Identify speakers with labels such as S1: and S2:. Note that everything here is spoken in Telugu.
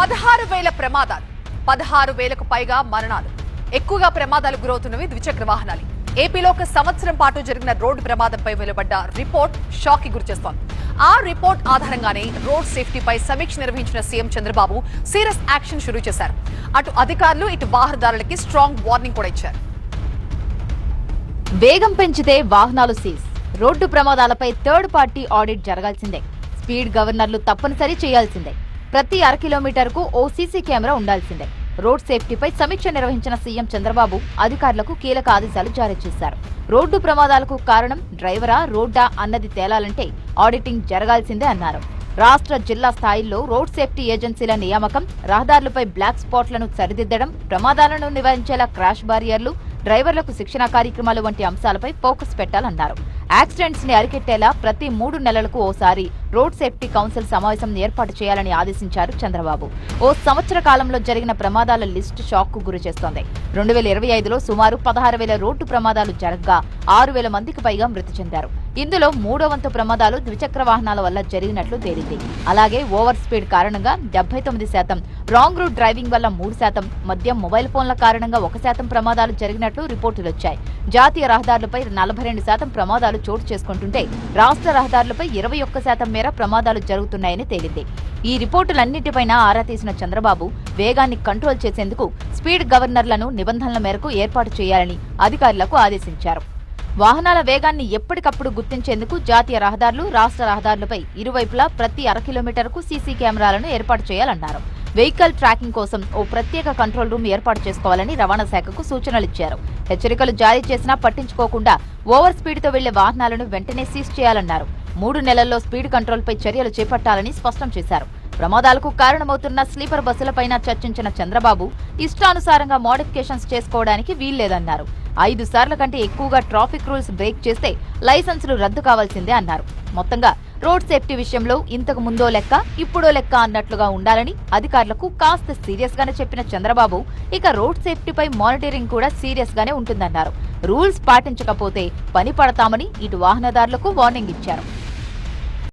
S1: 16,000 ప్రమాదాలు, 16,000కు పైగా మరణాలు. ఎక్కువగా ప్రమాదాలు గురవుతున్నవి ద్విచక్ర వాహనాలు. ఏపీలో ఒక సంవత్సరం పాటు జరిగిన రోడ్డు ప్రమాదంపై వెలువడ్డ రిపోర్ట్ షాక్ కి గురిచేస్తోంది. ఆ రిపోర్ట్ ఆధారంగానే రోడ్ సేఫ్టీపై సమీక్ష నిర్వహించిన సీఎం చంద్రబాబు సీరియస్ యాక్షన్ షురూ చేశారు. అటు అధికారులు ఇటు వాహనదారులకి స్ట్రాంగ్ వార్నింగ్ కూడా ఇచ్చారు.
S2: వేగం పెంచితే వాహనాలు సీజ్, రోడ్డు ప్రమాదాలపై థర్డ్ పార్టీ ఆడిట్ జరగాల్సిందే, స్పీడ్ గవర్నర్లు తప్పనిసరి చేయాల్సిందే, ప్రతి అర కిలోమీటర్కు ఓ సీసీ కెమెరా ఉండాల్సిందే. రోడ్ సేఫ్టీపై సమీక్ష నిర్వహించిన సీఎం చంద్రబాబు అధికారులకు కీలక ఆదేశాలు జారీ చేశారు. రోడ్డు ప్రమాదాలకు కారణం డ్రైవరా రోడ్డా అన్నది తేలాలంటే ఆడిటింగ్ జరగాల్సిందే అన్నారు. రాష్ట్ర జిల్లా స్థాయిల్లో రోడ్ సేఫ్టీ ఏజెన్సీల నియామకం, రహదారులపై బ్లాక్ స్పాట్లను సరిదిద్దడం, ప్రమాదాలను నివారించేలా క్రాష్ బారియర్లు, డ్రైవర్లకు శిక్షణ కార్యక్రమాలు వంటి అంశాలపై ఫోకస్ పెట్టాలన్నారు. యాక్సిడెంట్స్ ని అరికెట్టేలా ప్రతి 3 నెలలకు ఓసారి రోడ్ సేఫ్టీ కౌన్సిల్ సమావేశం ఏర్పాటు చేయాలని ఆదేశించారు చంద్రబాబు. ఓ సంవత్సర కాలంలో జరిగిన ప్రమాదాల లిస్టు షాక్ కు గురి చేస్తోంది. 2025లో సుమారు 16,000 రోడ్డు ప్రమాదాలు జరగగా 6,000 మందికి పైగా మృతి చెందారు. ఇందులో 3వ వంతు ప్రమాదాలు ద్విచక్ర వాహనాల వల్ల జరిగినట్లు తేలింది. అలాగే ఓవర్ స్పీడ్ కారణంగా 79%, రాంగ్ రూట్ డ్రైవింగ్ వల్ల 3%, మద్యం, మొబైల్ ఫోన్ల కారణంగా 1% ప్రమాదాలు జరిగినట్లు రిపోర్టులొచ్చాయి. జాతీయ రహదారులపై 42% ప్రమాదాలు చోటు చేసుకుంటుంటే రాష్ట్ర రహదారులపై 21% మేర ప్రమాదాలు జరుగుతున్నాయని తేలింది. ఈ రిపోర్టులన్నింటిపైనా ఆరా తీసిన చంద్రబాబు వేగాన్ని కంట్రోల్ చేసేందుకు స్పీడ్ గవర్నర్లను నిబంధనల మేరకు ఏర్పాటు చేయాలని అధికారులకు ఆదేశించారు. వాహనాల వేగాన్ని ఎప్పటికప్పుడు గుర్తించేందుకు జాతీయ రహదారులు, రాష్ట్ర రహదారులపై ఇరువైపులా ప్రతి అర కిలోమీటర్కు సీసీ కెమెరాలను ఏర్పాటు చేయాలన్నారు. వెహికల్ ట్రాకింగ్ కోసం ఓ ప్రత్యేక కంట్రోల్ రూమ్ ఏర్పాటు చేసుకోవాలని రవాణా శాఖకు సూచనలిచ్చారు. హెచ్చరికలు జారీ చేసినా పట్టించుకోకుండా ఓవర్ స్పీడ్తో వెళ్లే వాహనాలను వెంటనే సీజ్ చేయాలన్నారు. 3 నెలల్లో స్పీడ్ కంట్రోల్పై చర్యలు చేపట్టాలని స్పష్టం చేశారు. ప్రమాదాలకు కారణమవుతున్న స్లీపర్ బస్సులపైన చర్చించిన చంద్రబాబు ఇష్టానుసారంగా మోడిఫికేషన్స్ చేసుకోవడానికి వీల్లేదన్నారు. 5 సార్ల కంటే ఎక్కువగా ట్రాఫిక్ రూల్స్ బ్రేక్ చేస్తే లైసెన్సులు రద్దు కావాల్సిందే అన్నారు. మొత్తంగా రోడ్ సేఫ్టీ విషయంలో ఇంతకు ముందో లెక్క ఇప్పుడో లెక్క అన్నట్లుగా ఉండాలని అధికారులకు కాస్త సీరియస్ గానే చెప్పిన చంద్రబాబు ఇక రోడ్ సేఫ్టీపై మానిటరింగ్ కూడా సీరియస్ గానే ఉంటుందన్నారు. రూల్స్ పాటించకపోతే పని పడతామని ఇటు వాహనదారులకు వార్నింగ్ ఇచ్చారు.